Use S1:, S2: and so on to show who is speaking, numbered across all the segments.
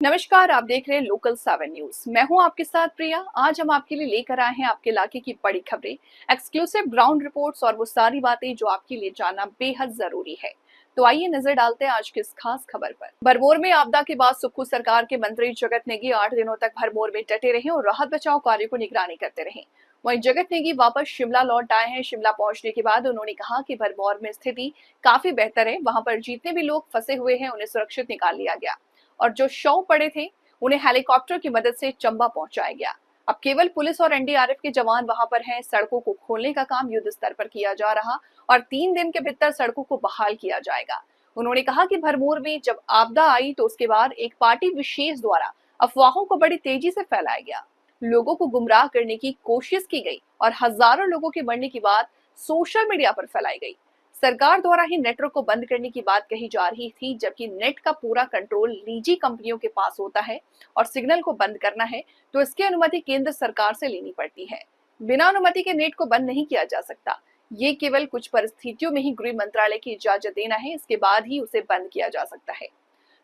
S1: नमस्कार, आप देख रहे हैं लोकल 7 न्यूज। मैं हूं आपके साथ प्रिया। आज हम आपके लिए लेकर आए हैं आपके इलाके की बड़ी खबरें, एक्सक्लूसिव ग्राउंड रिपोर्ट्स और वो सारी बातें जो आपके लिए जानना बेहद जरूरी है। तो आइए नजर डालते हैं आज की इस खास खबर पर। भरमौर में आपदा के बाद सुक्खू सरकार के मंत्री जगत नेगी 8 दिनों तक भरमौर में डटे रहे और राहत बचाव कार्य को निगरानी करते रहे। वहीं जगत नेगी वापस शिमला लौट आए हैं। शिमला पहुंचने के बाद उन्होंने कहा कि भरमौर में स्थिति काफी बेहतर है। वहां पर जितने भी लोग फंसे हुए हैं उन्हें सुरक्षित निकाल लिया गया और जो शव पड़े थे उन्हें हेलीकॉप्टर की मदद से चंबा पहुंचाया गया। अब केवल पुलिस और एनडीआरएफ के जवान वहां पर हैं। सड़कों को खोलने का काम युद्ध स्तर पर किया जा रहा और 3 दिन के भीतर सड़कों को बहाल किया जाएगा। उन्होंने कहा कि भरमौर में जब आपदा आई तो उसके बाद एक पार्टी विशेष द्वारा अफवाहों को बड़ी तेजी से फैलाया गया, लोगों को गुमराह करने की कोशिश की गई और हजारों लोगों के मरने की बात सोशल मीडिया पर फैलाई गई। सरकार द्वारा ही नेटवर्क को बंद करने की बात कही जा रही थी, जबकि नेट का पूरा कंट्रोल निजी कंपनियों के पास होता है और सिग्नल को बंद करना है तो इसकी अनुमति केंद्र सरकार से लेनी पड़ती है। बिना अनुमति के नेट को बंद नहीं किया जा सकता। ये केवल कुछ परिस्थितियों में ही गृह मंत्रालय की इजाजत देना है, इसके बाद ही उसे बंद किया जा सकता है।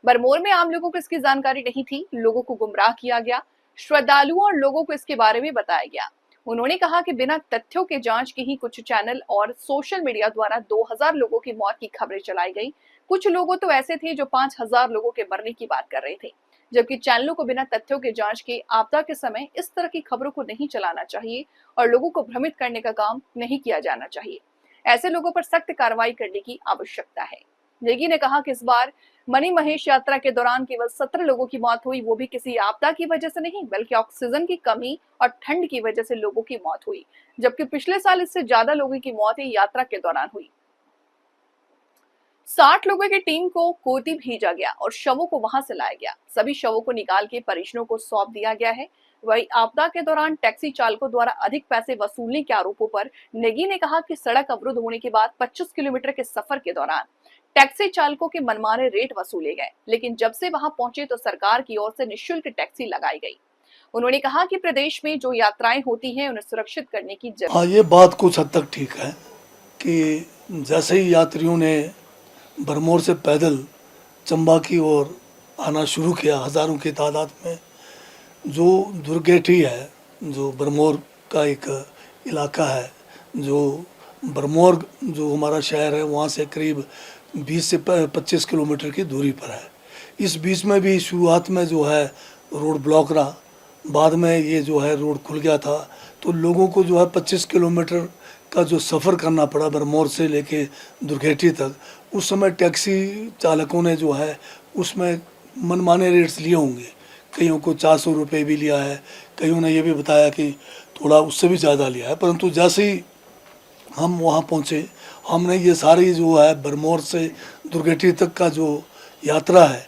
S1: भरमौर में आम लोगों को इसकी जानकारी नहीं थी, लोगों को गुमराह किया गया, श्रद्धालुओं और लोगों को इसके बारे में बताया गया। उन्होंने कहा कि बिना तथ्यों के जांच के ही कुछ चैनल और सोशल मीडिया द्वारा 2000 लोगों की मौत की खबरें चलाई गई। कुछ लोगों तो ऐसे थे जो 5000 लोगों के मरने की बात कर रहे थे, जबकि चैनलों को बिना तथ्यों के जांच के आपदा के समय इस तरह की खबरों को नहीं चलाना चाहिए और लोगों को भ्रमित करने का काम नहीं किया जाना चाहिए। ऐसे लोगों पर सख्त कार्रवाई करने की आवश्यकता है। नेगी ने कहा कि इस बार मणि महेश यात्रा के दौरान केवल 17 लोगों की मौत हुई, वो भी किसी आपदा की वजह से नहीं बल्कि ऑक्सीजन की कमी और ठंड की वजह से लोगों की मौत हुई, जबकि पिछले साल इससे ज्यादा लोगों की मौत यात्रा के दौरान हुई। 60 लोगों की टीम को कोटी भेजा गया और शवों को वहां से लाया गया। सभी शवों को निकाल के परिजनों को सौंप दिया गया है। वही आपदा के दौरान टैक्सी चालकों द्वारा अधिक पैसे वसूलने के आरोपों पर नेगी ने कहा कि सड़क अवरुद्ध होने के बाद 25 किलोमीटर के सफर के दौरान टैक्सी चालकों के मनमाने रेट वसूले गए, लेकिन जब से वहां पहुंचे तो सरकार की ओर से निःशुल्क टैक्सी लगाई गई। उन्होंने कहा कि प्रदेश में जो यात्राएं होती हैं उन्हें सुरक्षित करने की जरूरत।
S2: हाँ, ये बात कुछ हद तक ठीक है कि जैसे ही यात्रियों ने भरमौर से पैदल चंबा की ओर आना शुरू किया, हज़ारों की तादाद में, जो दुर्गेठी है, जो भरमौर का एक इलाका है, जो भरमौर जो हमारा शहर है वहाँ से करीब 20 से 25 किलोमीटर की दूरी पर है। इस बीच में भी शुरुआत में जो है रोड ब्लॉक रहा, बाद में ये जो है रोड खुल गया था, तो लोगों को जो है 25 किलोमीटर का जो सफ़र करना पड़ा भरमौर से लेके दुर्गेठी तक। उस समय टैक्सी चालकों ने जो है उसमें मनमाने रेट्स लिए होंगे, कईयों को 400 रुपये भी लिया है, कईयों ने ये भी बताया कि थोड़ा उससे भी ज़्यादा लिया है। परंतु जैसे ही हम वहाँ पहुँचे, हमने ये सारी जो है भरमौर से दुर्गेठी तक का जो यात्रा है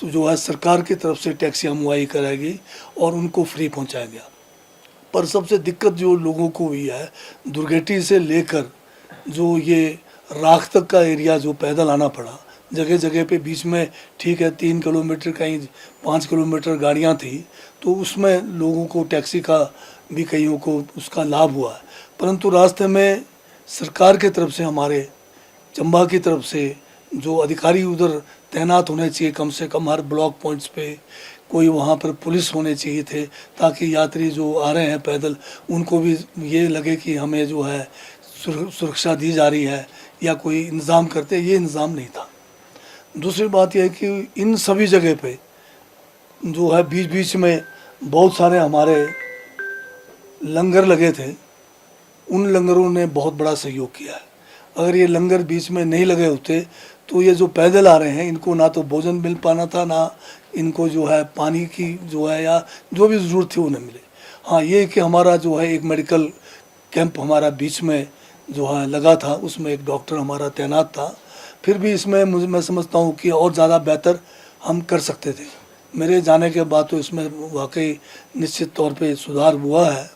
S2: जो है सरकार की तरफ से टैक्सियाँ मुहैया कराएगी और उनको फ्री पहुँचाया गया। पर सबसे दिक्कत जो लोगों को हुई है, दुर्गेठी से लेकर जो ये राख तक का एरिया जो पैदल आना पड़ा, जगह जगह पे बीच में ठीक है 3 किलोमीटर कहीं 5 किलोमीटर गाड़ियाँ थी, तो उसमें लोगों को टैक्सी का भी कईयों को उसका लाभ हुआ है। परंतु रास्ते में सरकार की तरफ से, हमारे चंबा की तरफ से जो अधिकारी उधर तैनात होने चाहिए, कम से कम हर ब्लॉक पॉइंट्स पे कोई वहाँ पर पुलिस होने चाहिए थे, ताकि यात्री जो आ रहे हैं पैदल उनको भी ये लगे कि हमें जो है सुरक्षा दी जा रही है या कोई इंतज़ाम करते, ये इंतज़ाम नहीं था। दूसरी बात यह है कि इन सभी जगह पे जो है बीच बीच में बहुत सारे हमारे लंगर लगे थे, उन लंगरों ने बहुत बड़ा सहयोग किया है। अगर ये लंगर बीच में नहीं लगे होते तो ये जो पैदल आ रहे हैं इनको ना तो भोजन मिल पाना था, ना इनको जो है पानी की जो है या जो भी ज़रूरत थी उन्हें मिले। हाँ, ये कि हमारा जो है एक मेडिकल कैंप हमारा बीच में जो है लगा था, उसमें एक डॉक्टर हमारा तैनात था। फिर भी इसमें मैं समझता हूँ कि और ज़्यादा बेहतर हम कर सकते थे। मेरे जाने के बाद तो इसमें वाकई निश्चित तौर पे सुधार हुआ है,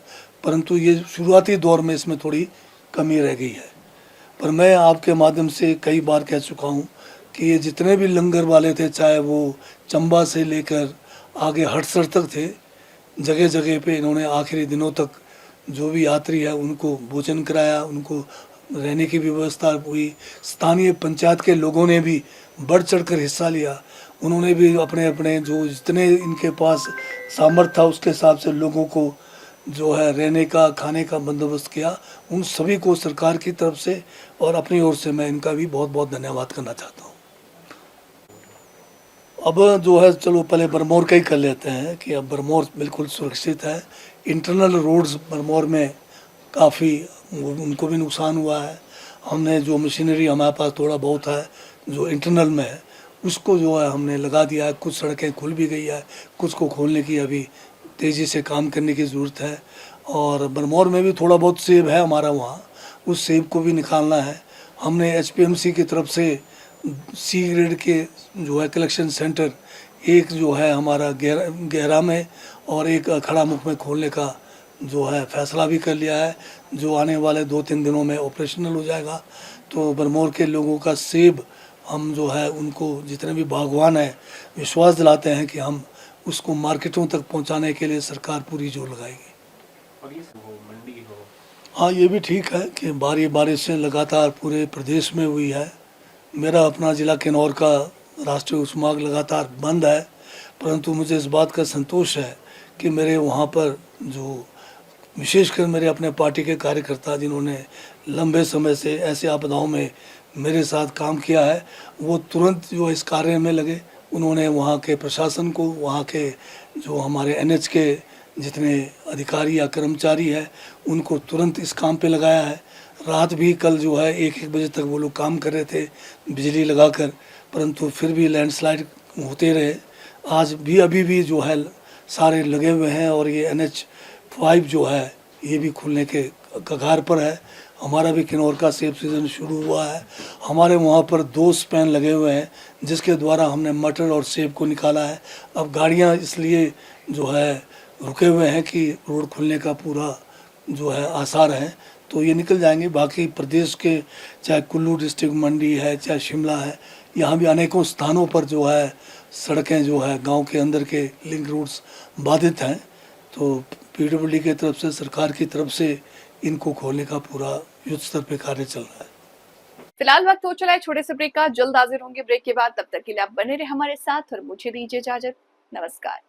S2: परंतु ये शुरुआती दौर में इसमें थोड़ी कमी रह गई है। पर मैं आपके माध्यम से कई बार कह चुका हूँ कि ये जितने भी लंगर वाले थे, चाहे वो चंबा से लेकर आगे हटसर तक थे, जगह जगह पे इन्होंने आखिरी दिनों तक जो भी यात्री है उनको भोजन कराया, उनको रहने की व्यवस्था हुई। स्थानीय पंचायत के लोगों ने भी बढ़ चढ़कर हिस्सा लिया उन्होंने भी अपने अपने जो जितने इनके पास सामर्थ्य था उसके हिसाब से लोगों को जो है रहने का खाने का बंदोबस्त किया। उन सभी को सरकार की तरफ से और अपनी ओर से मैं इनका भी बहुत बहुत धन्यवाद करना चाहता हूँ। अब जो है चलो पहले बरमौर का ही कर लेते हैं कि अब बरमौर बिल्कुल सुरक्षित है। इंटरनल रोड्स बरमौर में काफ़ी उनको भी नुकसान हुआ है। हमने जो मशीनरी हमारे पास थोड़ा बहुत है जो इंटरनल में है उसको जो है हमने लगा दिया है। कुछ सड़कें खुल भी गई है, कुछ को खोलने की अभी तेज़ी से काम करने की ज़रूरत है। और बरमौर में भी थोड़ा बहुत सेब है हमारा वहाँ, उस सेब को भी निकालना है। हमने एचपीएमसी की तरफ से सी ग्रेड के जो है कलेक्शन सेंटर एक जो है हमारा गहरा में और एक खड़ा मुख में खोलने का जो है फैसला भी कर लिया है, जो आने वाले 2-3 दिनों में ऑपरेशनल हो जाएगा। तो बरमौर के लोगों का सेब हम जो है उनको जितने भी बागवान हैं विश्वास दिलाते हैं कि हम उसको मार्केटों तक पहुंचाने के लिए सरकार पूरी जोर लगाएगी।
S3: और ये हो मंडी हो।
S2: हाँ, ये भी ठीक है कि बारिशें लगातार पूरे प्रदेश में हुई है। मेरा अपना ज़िला किन्नौर का राष्ट्रीय उच्च मार्ग लगातार बंद है, परंतु मुझे इस बात का संतोष है कि मेरे वहाँ पर जो विशेषकर मेरे अपने पार्टी के कार्यकर्ता जिन्होंने लंबे समय से ऐसे आपदाओं में मेरे साथ काम किया है, वो तुरंत जो इस कार्य में लगे। उन्होंने वहाँ के प्रशासन को, वहाँ के जो हमारे एनएच के जितने अधिकारी या कर्मचारी हैं उनको तुरंत इस काम पे लगाया है। रात भी कल जो है 1-1 बजे तक वो लोग काम कर रहे थे बिजली लगाकर, परंतु फिर भी लैंडस्लाइड होते रहे। आज भी अभी भी जो है सारे लगे हुए हैं और ये NH5 जो है ये भी खुलने के कगार पर है। हमारा भी किन्नौर का सेब सीज़न शुरू हुआ है। हमारे वहाँ पर 2 स्पैन लगे हुए हैं जिसके द्वारा हमने मटर और सेब को निकाला है। अब गाड़ियाँ इसलिए जो है रुके हुए हैं कि रोड खुलने का पूरा जो है आसार है, तो ये निकल जाएंगे। बाकी प्रदेश के चाहे कुल्लू डिस्ट्रिक्ट मंडी है, चाहे शिमला है, यहाँ भी अनेकों स्थानों पर जो है सड़कें जो है गांव के अंदर के लिंक रूट्स बाधित हैं। तो पीडब्ल्यूडी की तरफ से, सरकार की तरफ से इनको खोलने का पूरा युद्ध स्तर पे कार्य चल रहा है।
S1: फिलहाल वक्त हो चला है छोटे से ब्रेक का, जल्द हाजिर होंगे ब्रेक के बाद। तब तक के लिए आप बने रहे हमारे साथ और मुझे दीजिए इजाजत। नमस्कार।